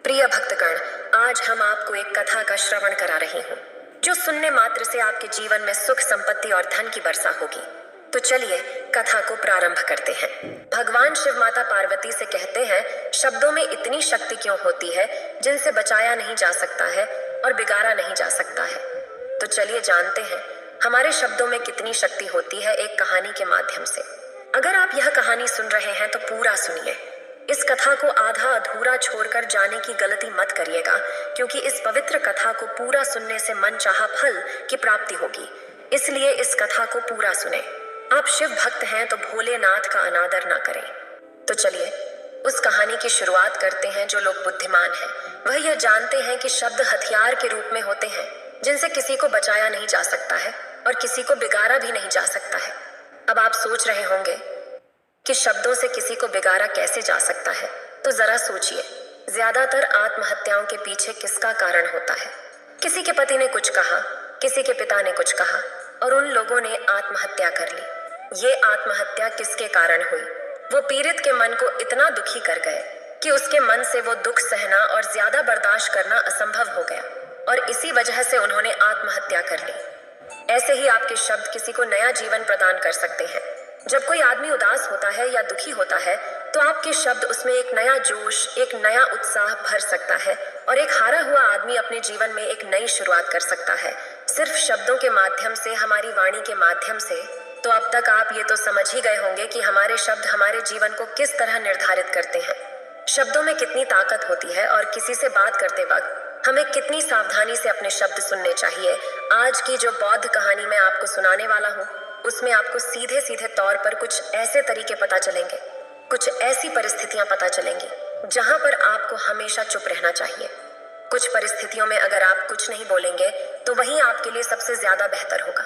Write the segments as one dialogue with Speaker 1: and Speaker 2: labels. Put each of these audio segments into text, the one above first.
Speaker 1: प्रिय भक्तगण, आज हम आपको एक कथा का श्रवण करा रही हूँ, जो सुनने मात्र से आपके जीवन में सुख, संपत्ति और धन की वर्षा होगी। तो चलिए कथा को प्रारंभ करते हैं। भगवान शिव माता पार्वती से कहते हैं, शब्दों में इतनी शक्ति क्यों होती है जिनसे बचाया नहीं जा सकता है और बिगाड़ा नहीं जा सकता है। तो चलिए जानते हैं हमारे शब्दों में कितनी शक्ति होती है एक कहानी के माध्यम से। अगर आप यह कहानी सुन रहे हैं तो पूरा सुनिए। इस कथा को आधा अधूरा छोड़कर जाने की गलती मत करिएगा, क्योंकि इस पवित्र कथा को पूरा सुनने से मनचाहा फल की प्राप्ति होगी। इसलिए इस कथा को पूरा सुने। आप शिव भक्त हैं तो भोलेनाथ का अनादर ना करें। तो चलिए उस कहानी की शुरुआत करते हैं। जो लोग बुद्धिमान हैं वह यह जानते हैं कि शब्द हथियार के रूप में होते हैं, जिनसे किसी को बचाया नहीं जा सकता है और किसी को बिगाड़ा भी नहीं जा सकता है। अब आप सोच रहे होंगे कि शब्दों से किसी को बिगाड़ा कैसे जा सकता है, तो जरा सोचिए, ज्यादातर आत्महत्याओं के पीछे किसका कारण होता है? किसी के पति ने कुछ कहा, किसी के पिता ने कुछ कहा और उन लोगों ने आत्महत्या कर ली। ये आत्महत्या किसके कारण हुई? वो पीड़ित के मन को इतना दुखी कर गए कि उसके मन से वो दुख सहना और ज्यादा बर्दाश्त करना असंभव हो गया और इसी वजह से उन्होंने आत्महत्या कर ली। ऐसे ही आपके शब्द किसी को नया जीवन प्रदान कर सकते हैं। जब कोई आदमी उदास होता है या दुखी होता है तो आपके शब्द उसमें एक नया जोश, एक नया उत्साह भर सकता है और एक हारा हुआ आदमी अपने जीवन में एक नई शुरुआत कर सकता है, सिर्फ शब्दों के माध्यम से, हमारी वाणी के माध्यम से। तो अब तक आप ये तो समझ ही गए होंगे कि हमारे शब्द हमारे जीवन को किस तरह निर्धारित करते हैं। शब्दों में कितनी ताकत होती है और किसी से बात करते वक्त हमें कितनी सावधानी से अपने शब्द सुनने चाहिए। आज की जो बौद्ध कहानी मैं आपको सुनाने वाला हूँ, उसमें आपको सीधे सीधे तौर पर कुछ ऐसे तरीके पता चलेंगे, कुछ ऐसी परिस्थितियां पता चलेंगी जहां पर आपको हमेशा चुप रहना चाहिए। कुछ परिस्थितियों में अगर आप कुछ नहीं बोलेंगे तो वही आपके लिए सबसे ज्यादा बेहतर होगा।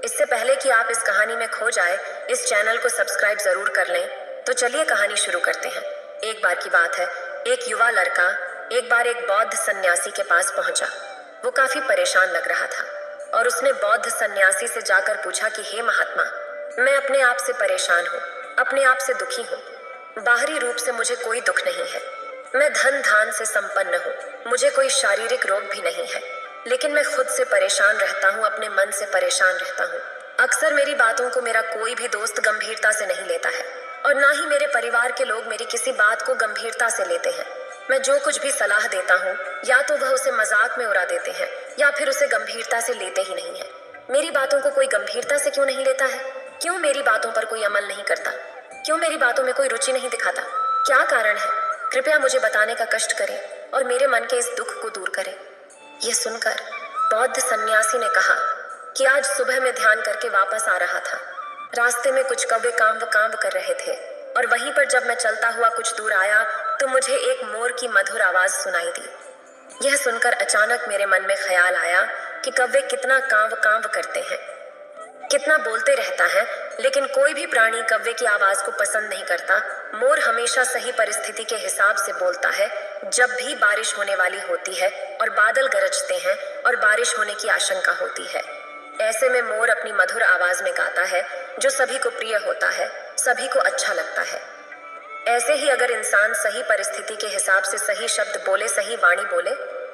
Speaker 1: इससे पहले कि आप इस कहानी में खो जाए, इस चैनल को सब्सक्राइब जरूर कर लें। तो चलिए कहानी शुरू करते हैं। एक बार की बात है, एक युवा लड़का एक बार एक बौद्ध सन्यासी के पास पहुंचा। वो काफी परेशान लग रहा था और उसने बौद्ध सन्यासी से जाकर पूछा कि हे महात्मा, मैं अपने आप से परेशान हूँ, अपने आप से दुखी हूँ। बाहरी रूप से मुझे कोई दुख नहीं है, मैं धन धान से संपन्न हूँ, मुझे कोई शारीरिक रोग भी नहीं है, लेकिन मैं खुद से परेशान रहता हूँ, अपने मन से परेशान रहता हूँ। अक्सर मेरी बातों को मेरा कोई भी दोस्त गंभीरता से नहीं लेता है और ना ही मेरे परिवार के लोग मेरी किसी बात को गंभीरता से लेते हैं। मैं जो कुछ भी सलाह देता हूँ, या तो वह उसे मजाक में उड़ा देते हैं या फिर उसे गंभीरता से लेते ही नहीं है। मेरी बातों को कोई गंभीरता से क्यों नहीं लेता है? क्यों मेरी बातों पर कोई अमल नहीं करता? क्यों मेरी बातों में कोई रुचि नहीं दिखाता? क्या कारण है? कृपया मुझे बताने का कष्ट करें और मेरे मन के इस दुख को दूर करें। यह सुनकर बौद्ध सन्यासी ने कहा कि आज सुबह मैं ध्यान करके वापस आ रहा था। रास्ते में कुछ कौवे कांव कर रहे थे और वहीं पर जब मैं चलता हुआ कुछ दूर आया तो मुझे एक मोर की मधुर आवाज सुनाई दी। यह सुनकर अचानक मेरे मन में ख्याल आया कि कौवे कितना कांव करते हैं, कितना बोलते रहता है, लेकिन कोई भी प्राणी कौवे की आवाज को पसंद नहीं करता। मोर हमेशा सही परिस्थिति के हिसाब से बोलता है। जब भी बारिश होने वाली होती है और बादल गरजते हैं और बारिश होने की आशंका होती है, ऐसे में मोर अपनी मधुर आवाज में गाता है, जो सभी को प्रिय होता है, सभी को अच्छा लगता है। ऐसे ही अगर इंसान सही परिस्थिति के हिसाब से सही शब्द बोले, सही वाणी बोले,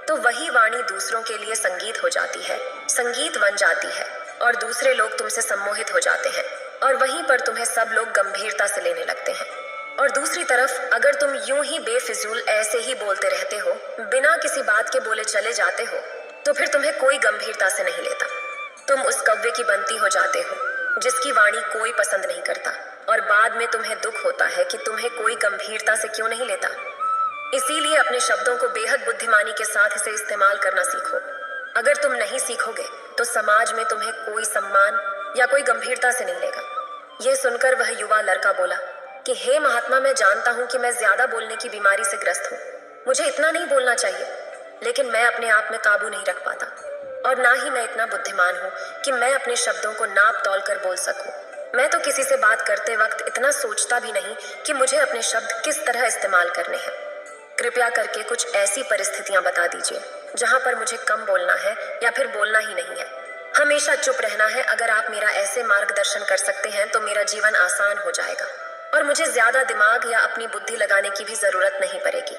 Speaker 1: तो वही वाणी दूसरों के लिए संगीत हो जाती है, संगीत बन जाती है और दूसरे लोग तुमसे सम्मोहित हो जाते हैं और वहीं पर तुम्हें सब लोग गंभीरता से लेने लगते हैं। और दूसरी तरफ अगर तुम यूं ही बेफिजूल ऐसे ही बोलते रहते हो, बिना किसी बात के बोले चले जाते हो, तो फिर तुम्हें कोई गंभीरता से नहीं लेता। तुम उस कौवे की बनती हो जाते हो जिसकी वाणी कोई पसंद नहीं करता और बाद में तुम्हें दुख होता है कि तुम्हें कोई गंभीरता से क्यों नहीं लेता। इसीलिए अपने शब्दों को बेहद बुद्धिमानी के साथ इसे इस्तेमाल करना सीखो। अगर तुम नहीं सीखोगे तो समाज में तुम्हें कोई सम्मान या कोई गंभीरता से नहीं लेगा। यह सुनकर वह युवा लड़का बोला कि हे महात्मा, मैं जानता हूँ कि मैं ज्यादा बोलने की बीमारी से ग्रस्त हूँ, मुझे इतना नहीं बोलना चाहिए, लेकिन मैं अपने आप में काबू नहीं रख पाता और ना ही मैं इतना बुद्धिमान हूँ कि मैं अपने शब्दों को नाप तौल कर बोल सकूं। मैं तो किसी से बात करते वक्त इतना सोचता भी नहीं कि मुझे अपने शब्द किस तरह इस्तेमाल करने हैं। कृपया करके कुछ ऐसी परिस्थितियां बता दीजिए जहां पर मुझे कम बोलना है या फिर बोलना ही नहीं है, हमेशा चुप रहना है। अगर आप मेरा ऐसे मार्गदर्शन कर सकते हैं तो मेरा जीवन आसान हो जाएगा और मुझे ज्यादा दिमाग या अपनी बुद्धि लगाने की भी जरूरत नहीं पड़ेगी।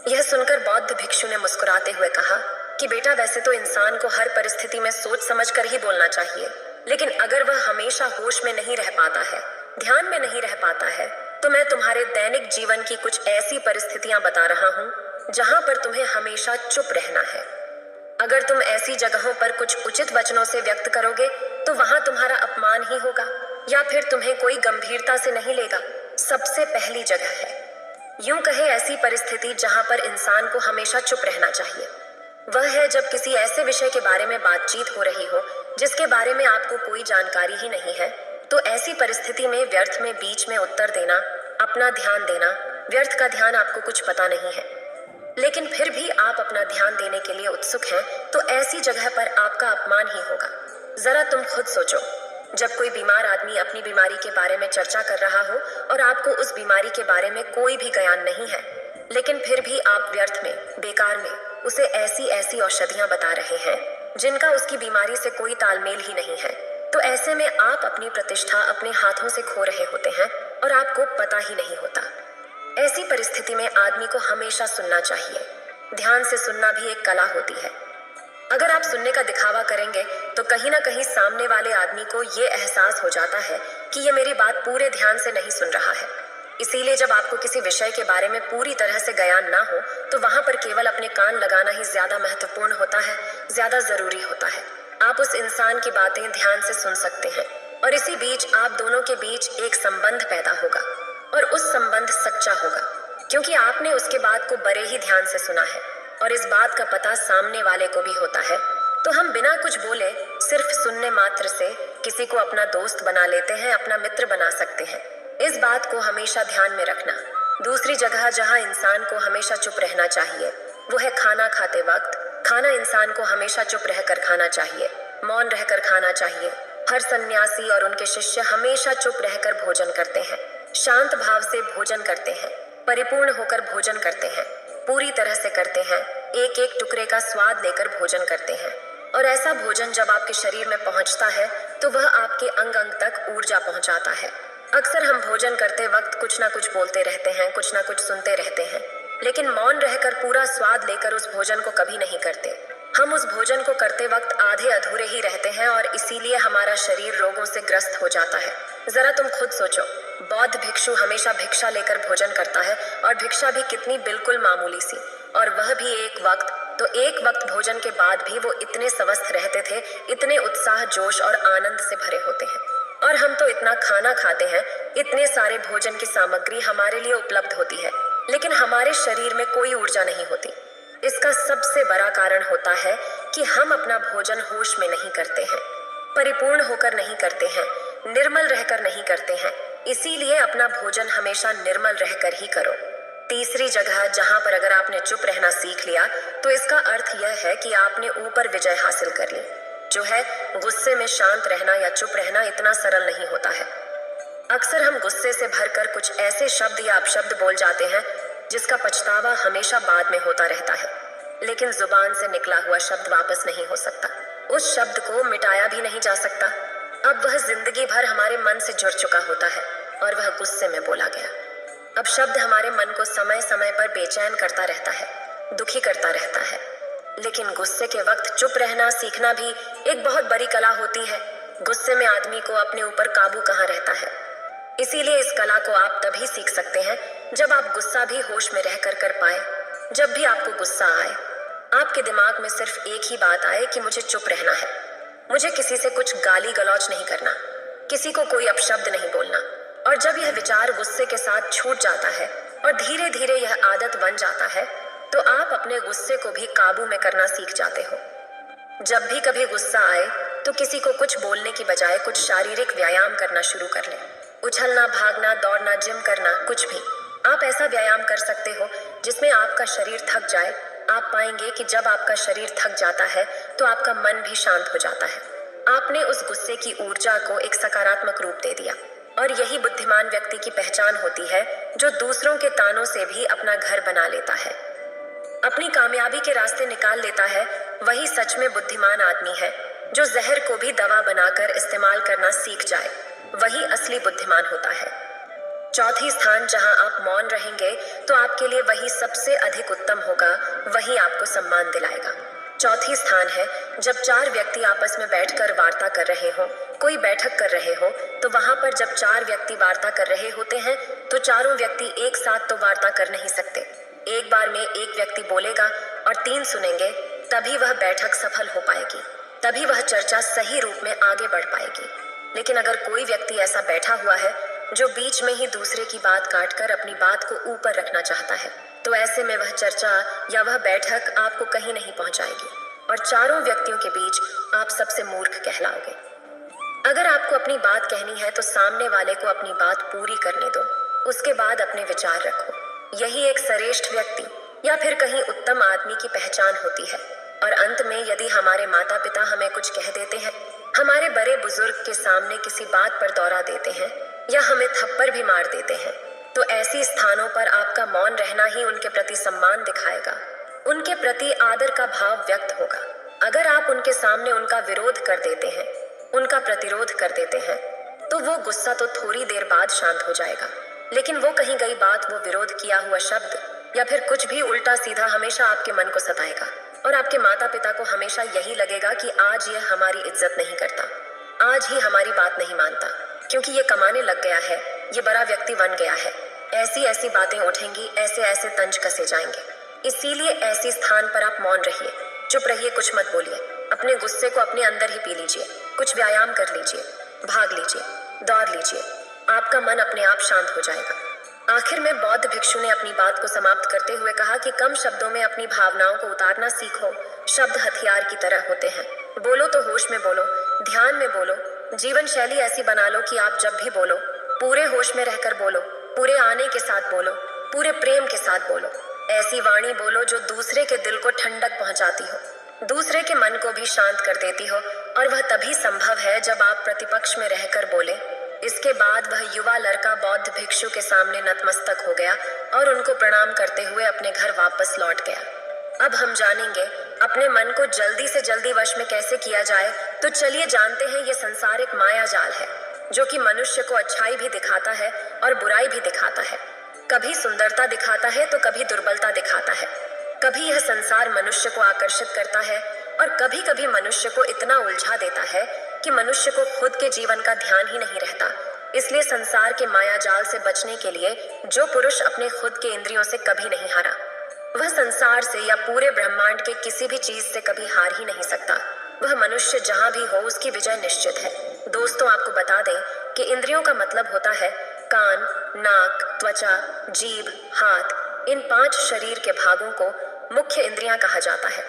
Speaker 1: यह सुनकर बौद्ध भिक्षु ने मुस्कुराते हुए कहा कि बेटा, वैसे तो इंसान को हर परिस्थिति में सोच समझकर ही बोलना चाहिए, लेकिन अगर वह हमेशा होश में नहीं रह पाता है, ध्यान में नहीं रह पाता है, तो मैं तुम्हारे दैनिक जीवन की कुछ ऐसी परिस्थितियां बता रहा हूँ जहां पर तुम्हें हमेशा चुप रहना है। अगर तुम ऐसी जगहों पर कुछ उचित वचनों से व्यक्त करोगे तो वहां तुम्हारा अपमान ही होगा या फिर तुम्हें कोई गंभीरता से नहीं लेगा। सबसे पहली जगह है, यूं कहे ऐसी परिस्थिति जहां पर इंसान को हमेशा चुप रहना चाहिए, वह है जब किसी ऐसे विषय के बारे में बातचीत हो रही हो जिसके बारे में आपको कोई जानकारी ही नहीं है। तो ऐसी परिस्थिति में व्यर्थ में बीच में उत्तर देना, अपना ध्यान देना, व्यर्थ का ध्यान आपको कुछ पता नहीं है, लेकिन फिर भी आप अपना ध्यान देने के लिए उत्सुक हैं, तो ऐसी जगह पर आपका अपमान ही होगा। जरा तुम खुद सोचो, जब कोई बीमार आदमी अपनी बीमारी के बारे में चर्चा कर रहा हो और आपको उस बीमारी के बारे में कोई भी ज्ञान नहीं है, लेकिन फिर भी आप व्यर्थ में, बेकार में उसे ऐसी ऐसी औषधियां बता रहे हैं जिनका उसकी बीमारी से कोई तालमेल ही नहीं है, तो ऐसे में आप अपनी प्रतिष्ठा अपने हाथों से खो रहे होते हैं और आपको पता ही नहीं होता। ऐसी परिस्थिति में आदमी को हमेशा सुनना चाहिए। ध्यान से सुनना भी एक कला होती है। अगर आप सुनने का दिखावा करेंगे तो कहीं ना कहीं सामने वाले आदमी को ये एहसास हो जाता है कि ये मेरी बात पूरे ध्यान से नहीं सुन रहा है। इसीलिए जब आपको किसी विषय के बारे में पूरी तरह से ज्ञान ना हो तो वहां पर केवल अपने कान लगाना ही ज्यादा महत्वपूर्ण होता है, ज्यादा जरूरी होता है। आप उस इंसान की बातें ध्यान से सुन सकते हैं और इसी बीच आप दोनों के बीच एक संबंध पैदा होगा और उस संबंध सच्चा होगा, क्योंकि आपने उसके बात को बड़े ही ध्यान से सुना है और इस बात का पता सामने वाले को भी होता है। तो हम बिना कुछ बोले, सिर्फ सुनने मात्र से किसी को अपना दोस्त बना लेते हैं, अपना मित्र बना सकते हैं। इस बात को हमेशा ध्यान में रखना। दूसरी जगह जहां इंसान को हमेशा चुप रहना चाहिए वो है खाना खाते वक्त। खाना इंसान को हमेशा चुप रहकर खाना चाहिए, मौन रहकर खाना चाहिए। हर सन्यासी और उनके शिष्य हमेशा चुप रहकर भोजन करते हैं, शांत भाव से भोजन करते हैं, परिपूर्ण होकर भोजन करते हैं, पूरी तरह से करते हैं, एक एक टुकड़े का स्वाद लेकर भोजन करते हैं। और ऐसा भोजन जब आपके शरीर में पहुंचता है तो वह आपके अंग अंग तक ऊर्जा पहुंचाता है। अक्सर हम भोजन करते वक्त कुछ ना कुछ बोलते रहते हैं, कुछ ना कुछ सुनते रहते हैं, लेकिन मौन रहकर पूरा स्वाद लेकर उस भोजन को कभी नहीं करते। हम उस भोजन को करते वक्त आधे अधूरे ही रहते हैं और इसीलिए हमारा शरीर रोगों से ग्रस्त हो जाता है। जरा तुम खुद सोचो, बौद्ध भिक्षु हमेशा भिक्षा लेकर भोजन करता है और भिक्षा भी कितनी बिल्कुल मामूली सी, और वह भी एक वक्त। तो एक वक्त भोजन के बाद भी वो इतने स्वस्थ रहते थे, इतने उत्साह, जोश और आनंद से भरे होते हैं। और हम तो इतना खाना खाते हैं, इतने सारे भोजन की सामग्री हमारे लिए उपलब्ध होती है, लेकिन हमारे शरीर में कोई ऊर्जा नहीं होती। इसका सबसे बड़ा कारण होता है कि हम अपना भोजन होश में नहीं करते हैं, परिपूर्ण होकर नहीं करते हैं, निर्मल रहकर नहीं करते हैं। इसीलिए अपना भोजन हमेशा निर्मल रहकर ही करो। तीसरी जगह जहां पर अगर आपने चुप रहना सीख लिया तो इसका अर्थ यह है कि आपने ऊपर विजय हासिल कर ली, जो है गुस्से में शांत रहना या चुप रहना इतना सरल नहीं होता है। अक्सर हम गुस्से से भरकर कुछ ऐसे शब्द या अपशब्द बोल जाते हैं जिसका पछतावा हमेशा बाद में होता रहता है, लेकिन जुबान से निकला हुआ शब्द वापस नहीं हो सकता। उस शब्द को मिटाया भी नहीं जा सकता। अब वह जिंदगी भर हमारे मन से जुड़ चुका होता है और वह गुस्से में बोला गया। अब शब्द हमारे मन को समय समय पर बेचैन करता रहता है, दुखी करता रहता है, लेकिन गुस्से के वक्त चुप रहना सीखना भी एक बहुत बड़ी कला होती है। गुस्से में आदमी को अपने ऊपर काबू कहाँ रहता है। इसीलिए इस कला को आप तभी सीख सकते हैं जब आप गुस्सा भी होश में रहकर कर पाए। जब भी आपको गुस्सा आए, आपके दिमाग में सिर्फ एक ही बात आए कि मुझे चुप रहना है, मुझे किसी से कुछ गाली गलौज नहीं करना, किसी को कोई अपशब्द नहीं बोलना। और जब यह विचार गुस्से के साथ छूट जाता है और धीरे धीरे यह आदत बन जाता है तो आप अपने गुस्से को भी काबू में करना सीख जाते हो। जब भी कभी गुस्सा आए तो किसी को कुछ बोलने की बजाय कुछ शारीरिक व्यायाम करना शुरू कर लें। उछलना, भागना, दौड़ना, जिम करना, कुछ भी। आप ऐसा व्यायाम कर सकते हो जिसमें आपका शरीर थक जाए। आप पाएंगे कि जब आपका शरीर थक जाता है तो आपका मन भी शांत हो जाता है। आपने उस गुस्से की ऊर्जा को एक सकारात्मक रूप दे दिया। और यही बुद्धिमान व्यक्ति की पहचान होती है, जो दूसरों के तानों से भी अपना घर बना लेता है, अपनी कामयाबी के रास्ते निकाल लेता है। वही सच में बुद्धिमान आदमी है, जो जहर को भी दवा बनाकर इस्तेमाल करना सीख जाए। वही असली बुद्धिमान होता है। चौथी स्थान जहां आप मौन रहेंगे तो आपके लिए वही सबसे अधिक उत्तम होगा, वही आपको सम्मान दिलाएगा। चौथी स्थान है जब चार व्यक्ति आपस में बैठकर वार्ता कर रहे हो, कोई बैठक कर रहे हो, तो वहां पर जब चार व्यक्ति वार्ता कर रहे होते हैं तो चारों व्यक्ति एक साथ तो वार्ता कर नहीं सकते। एक बार में एक व्यक्ति बोलेगा और तीन सुनेंगे, तभी वह बैठक सफल हो पाएगी, तभी वह चर्चा सही रूप में आगे बढ़ पाएगी। लेकिन अगर कोई व्यक्ति ऐसा बैठा हुआ है जो बीच में ही दूसरे की बात काटकर अपनी बात को ऊपर रखना चाहता है, तो ऐसे में वह चर्चा या वह बैठक आपको कहीं नहीं पहुंचाएगी और चारों व्यक्तियों के बीच आप सबसे मूर्ख कहलाओगे। अगर आपको अपनी बात कहनी है तो सामने वाले को अपनी बात पूरी करने दो, उसके बाद अपने विचार रखो। यही एक श्रेष्ठ व्यक्ति या फिर कहीं उत्तम आदमी की पहचान होती है। और अंत में यदि हमारे माता पिता हमें कुछ कह देते हैं, हमारे बड़े बुजुर्ग के सामने किसी बात पर दौरा देते हैं या हमें थप्पड़ भी मार देते हैं, तो ऐसी स्थानों पर आपका मौन रहना ही उनके प्रति सम्मान दिखाएगा, उनके प्रति आदर का भाव व्यक्त होगा। अगर आप उनके सामने उनका विरोध कर देते हैं, उनका प्रतिरोध कर देते हैं, तो वो गुस्सा तो थोड़ी देर बाद शांत हो जाएगा, लेकिन वो कही गई बात, वो विरोध किया हुआ शब्द या फिर कुछ भी उल्टा सीधा हमेशा आपके मन को सताएगा और आपके माता पिता को हमेशा यही लगेगा कि आज यह हमारी इज्जत नहीं करता, आज ही हमारी बात नहीं मानता, क्योंकि ये कमाने लग गया है, ये बड़ा व्यक्ति बन गया है। ऐसी ऐसी बातें उठेंगी, ऐसे ऐसे तंज कसे जाएंगे। इसीलिए ऐसी स्थान पर आप मौन रहिए, चुप रहिए, कुछ मत बोलिए, अपने गुस्से को अपने अंदर ही पी लीजिए, कुछ व्यायाम कर लीजिए, भाग लीजिए, दौड़ लीजिए, आपका मन अपने आप शांत हो जाएगा। आखिर में बौद्ध भिक्षु ने अपनी बात को समाप्त करते हुए कहा कि कम शब्दों में अपनी भावनाओं को उतारना सीखो। शब्द हथियार की तरह होते हैं, बोलो तो होश में बोलो, ध्यान में बोलो, जीवन शैली ऐसी बना लो कि आप जब भी बोलो पूरे होश में रहकर बोलो, पूरे आने के साथ बोलो, पूरे प्रेम के साथ बोलो। ऐसी वाणी बोलो जो दूसरे के दिल को ठंडक पहुंचाती हो, दूसरे के मन को भी शांत कर देती हो, और वह तभी संभव है जब आप प्रतिपक्ष में रहकर बोले। इसके बाद वह युवा लड़का बौद्ध भिक्षु के सामने नतमस्तक हो गया और उनको प्रणाम करते हुए अपने घर वापस लौट गया। अब हम जानेंगे अपने मन को जल्दी से जल्दी वश में कैसे किया जाए। तो चलिए जानते हैं, ये संसार एक माया जाल है जो कि मनुष्य को अच्छाई भी दिखाता है और बुराई भी दिखाता है। कभी सुंदरता दिखाता है तो कभी दुर्बलता दिखाता है। कभी यह संसार मनुष्य को आकर्षित करता है और कभी कभी मनुष्य को इतना उलझा देता है कि मनुष्य को खुद के जीवन का ध्यान ही नहीं रहता। इसलिए संसार के माया जाल से बचने के लिए जो पुरुष अपने खुद के इंद्रियों से कभी नहीं हारा, वह संसार से या पूरे ब्रह्मांड के किसी भी चीज से कभी हार ही नहीं सकता। वह मनुष्य जहां भी हो उसकी विजय निश्चित है। दोस्तों, आपको बता दें कि इंद्रियों का मतलब होता है कान, नाक, त्वचा, जीभ, हाथ। इन 5 शरीर के भागों को मुख्य इंद्रियां कहा जाता है।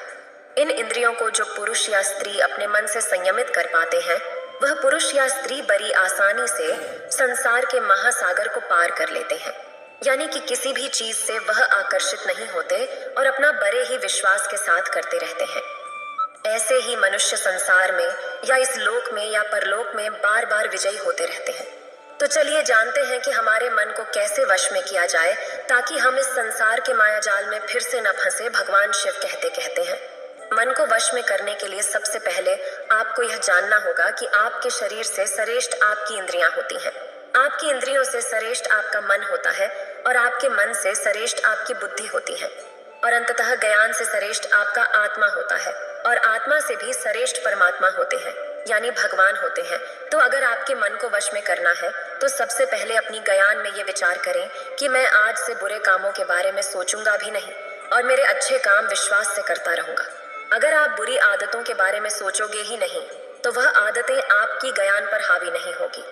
Speaker 1: इन इंद्रियों को जो पुरुष या स्त्री अपने मन से संयमित कर पाते हैं, वह पुरुष या स्त्री बड़ी आसानी से संसार के महासागर को पार कर लेते हैं। यानी कि किसी भी चीज से वह आकर्षित नहीं होते और अपना बड़े ही विश्वास के साथ करते रहते हैं। ऐसे ही मनुष्य संसार में या इस लोक में या परलोक में बार बार विजयी होते रहते हैं। तो चलिए जानते हैं कि हमारे मन को कैसे वश में किया जाए ताकि हम इस संसार के मायाजाल में फिर से न फंसे। भगवान शिव कहते हैं, मन को वश में करने के लिए सबसे पहले आपको यह जानना होगा कि आपके शरीर से श्रेष्ठ आपकी इंद्रियां होती हैं, आपकी इंद्रियों से श्रेष्ठ आपका मन होता है और आपके मन से श्रेष्ठ आपकी बुद्धि होती है और अंततः ज्ञान से श्रेष्ठ आपका आत्मा होता है और आत्मा से भी श्रेष्ठ परमात्मा होते हैं, यानी भगवान होते हैं। तो अगर आपके मन को वश में करना है तो सबसे पहले अपनी ज्ञान में ये विचार करें कि मैं आज से बुरे कामों के बारे में सोचूंगा भी नहीं और मेरे अच्छे काम विश्वास से करता रहूंगा। अगर आप बुरी आदतों के बारे में सोचोगे ही नहीं तो वह आदतें आपकी ज्ञान पर हावी नहीं होगी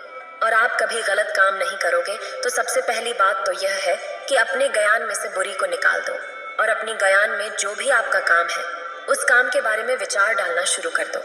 Speaker 1: और आप कभी गलत काम नहीं करोगे। तो सबसे पहली बात तो यह है कि अपने ज्ञान में से बुरी को निकाल दो और अपनी ज्ञान में जो भी आपका काम है उस काम के बारे में विचार डालना शुरू कर दो।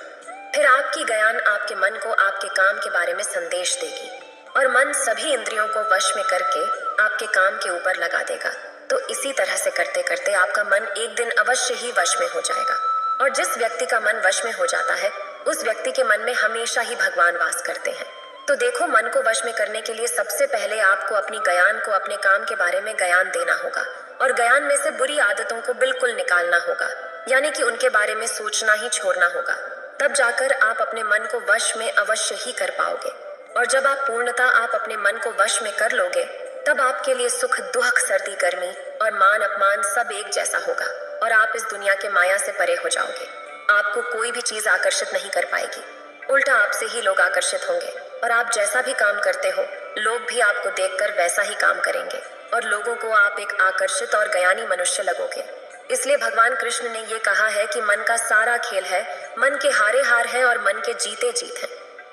Speaker 1: फिर आपकी ज्ञान आपके मन को आपके काम के बारे में संदेश देगी और मन सभी इंद्रियों को वश में करके आपके काम के ऊपर लगा देगा। तो इसी तरह से करते करते आपका मन एक दिन अवश्य ही वश में हो जाएगा और जिस व्यक्ति का मन वश में हो जाता है उस व्यक्ति के मन में हमेशा ही भगवान वास करते हैं। तो देखो, मन को वश में करने के लिए सबसे पहले आपको अपनी ज्ञान को अपने काम के बारे में ज्ञान देना होगा और ज्ञान में से बुरी आदतों को बिल्कुल निकालना होगा, यानी कि उनके बारे में सोचना ही छोड़ना होगा। तब जाकर आप अपने मन को वश में अवश्य ही कर पाओगे और जब आप पूर्णतः आप अपने मन को वश में कर लोगे तब आपके लिए सुख दुख सर्दी गर्मी और मान अपमान सब एक जैसा होगा और आप इस दुनिया के माया से परे हो जाओगे। आपको कोई भी चीज आकर्षित नहीं कर पाएगी, उल्टा आपसे ही लोग आकर्षित होंगे और आप जैसा भी काम करते हो लोग भी आपको देखकर वैसा ही काम करेंगे और लोगों को आप एक आकर्षित और ज्ञानी मनुष्य लगोगे। इसलिए भगवान कृष्ण ने ये कहा है कि मन का सारा खेल है, मन के हारे हार है और मन के जीते जीत है।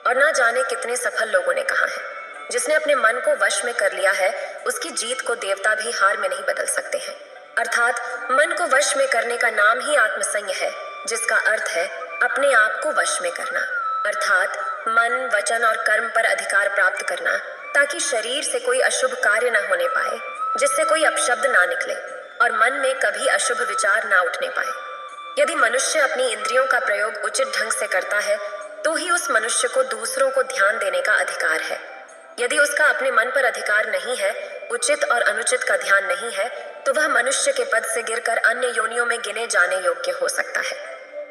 Speaker 1: और ना जाने कितने सफल लोगों ने कहा है, जिसने अपने मन को वश में कर लिया है उसकी जीत को देवता भी हार में नहीं बदल सकते हैं। अर्थात मन को वश में करने का नाम ही आत्मसंयम है, जिसका अर्थ है अपने आप को वश में करना, अर्थात मन वचन और कर्म पर अधिकार प्राप्त करना, ताकि शरीर से कोई अशुभ कार्य न होने पाए, जिससे कोई अपशब्द ना निकले और मन में कभी अशुभ विचार ना उठने पाए। यदि मनुष्य अपनी इंद्रियों का प्रयोग उचित ढंग से करता है तो ही उस मनुष्य को दूसरों को ध्यान देने का अधिकार है। यदि उसका अपने मन पर अधिकार नहीं है, उचित और अनुचित का ध्यान नहीं है, तो वह मनुष्य के पद से गिरकर अन्य योनियों में गिने जाने योग्य हो सकता है।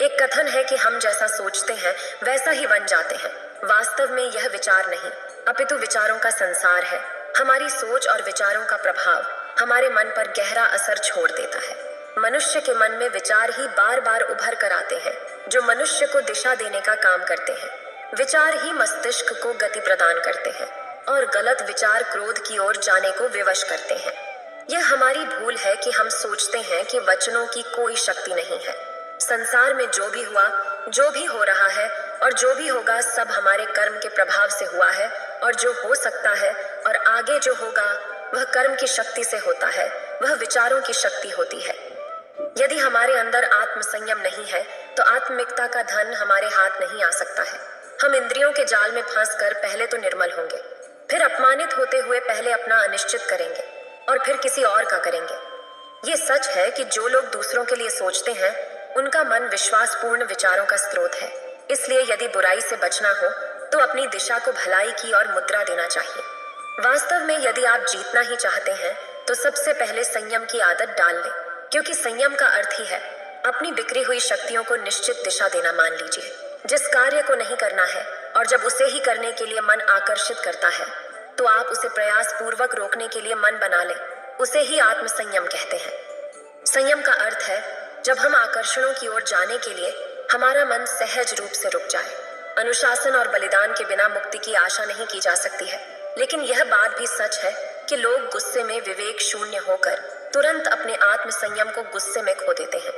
Speaker 1: एक कथन है कि हम जैसा सोचते हैं वैसा ही बन जाते हैं। वास्तव में यह विचार नहीं, अपितु विचारों का संसार है। हमारी सोच और विचारों का प्रभाव हमारे मन पर गहरा असर छोड़ देता है। मनुष्य के मन में विचार ही बार बार उभर कर आते हैं, जो मनुष्य को दिशा देने का काम करते हैं। विचार ही मस्तिष्क को गति प्रदान करते हैं और गलत विचार क्रोध की ओर जाने को विवश करते हैं। यह हमारी भूल है कि हम सोचते हैं कि वचनों की कोई शक्ति नहीं है। संसार में जो भी हुआ, जो भी हो रहा है और जो भी होगा सब हमारे कर्म के प्रभाव से हुआ है और जो हो सकता है और आगे जो होगा वह कर्म की शक्ति से होता है, वह विचारों की शक्ति होती है। यदि हमारे अंदर आत्मसंयम नहीं है तो आत्मिकता का धन हमारे हाथ नहीं आ सकता है। हम इंद्रियों के जाल में फंसकर पहले तो निर्मल होंगे, फिर अपमानित होते हुए पहले अपना अनिश्चित करेंगे और फिर किसी और का करेंगे। ये सच है कि जो लोग दूसरों के लिए सोचते हैं उनका मन विश्वासपूर्ण विचारों का स्रोत है। इसलिए यदि बुराई से बचना हो तो अपनी दिशा को भलाई की ओर मुद्रा देना चाहिए। वास्तव में यदि आप जीतना ही चाहते हैं तो सबसे पहले संयम की आदत डाल लें, क्योंकि संयम का अर्थ ही है अपनी बिखरी हुई शक्तियों को निश्चित दिशा देना। मान लीजिए जिस कार्य को नहीं करना है और जब उसे ही करने के लिए मन आकर्षित करता है तो आप उसे प्रयास पूर्वक रोकने के लिए मन बना लें। उसे ही आत्मसंयम कहते हैं। संयम का अर्थ है जब हम आकर्षणों की ओर जाने के लिए हमारा मन सहज रूप से रुक जाए। अनुशासन और बलिदान के बिना मुक्ति की आशा नहीं की जा सकती है, लेकिन यह बात भी सच है कि लोग गुस्से में विवेक शून्य होकर तुरंत अपने आत्मसंयम को गुस्से में खो देते हैं।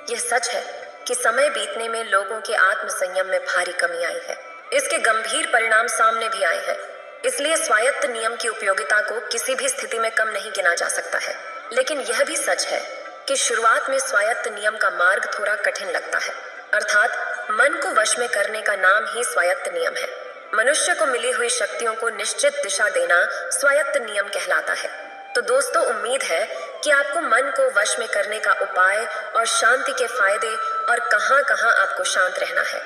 Speaker 1: यह सच है कि समय बीतने में लोगों के आत्मसंयम में भारी कमी आई है। इसके गंभीर परिणाम सामने भी आए हैं। इसलिए स्वायत्त नियम की उपयोगिता को किसी भी स्थिति में कम नहीं गिना जा सकता है। लेकिन यह भी सच है कि शुरुआत में स्वायत्त नियम का मार्ग थोड़ा कठिन लगता है, अर्थात मन को वश में करने का नाम ही स्वायत्त नियम है। मनुष्य को मिली हुई शक्तियों को निश्चित दिशा देना स्वायत्त नियम कहलाता है। तो दोस्तों, उम्मीद है कि आपको मन को वश में करने का उपाय और शांति के फायदे और कहां-कहां आपको शांत रहना है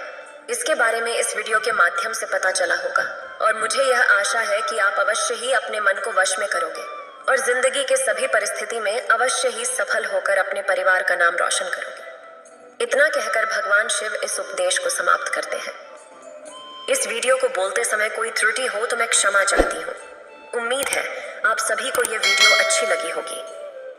Speaker 1: इसके बारे में इस वीडियो के माध्यम से पता चला होगा। और मुझे यह आशा है कि आप अवश्य ही अपने मन को वश में करोगे और जिंदगी के सभी परिस्थिति में अवश्य ही सफल होकर अपने परिवार का नाम रोशन करोगे। इतना कहकर भगवान शिव इस उपदेश को समाप्त करते हैं। इस वीडियो को बोलते समय कोई त्रुटि हो तो मैं क्षमा चाहती हूँ। उम्मीद है आप सभी को ये वीडियो अच्छी लगी होगी।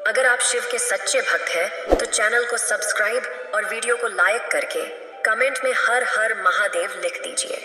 Speaker 1: अगर आप शिव के सच्चे भक्त हैं तो चैनल को सब्सक्राइब और वीडियो को लाइक करके कमेंट में हर हर महादेव लिख दीजिए।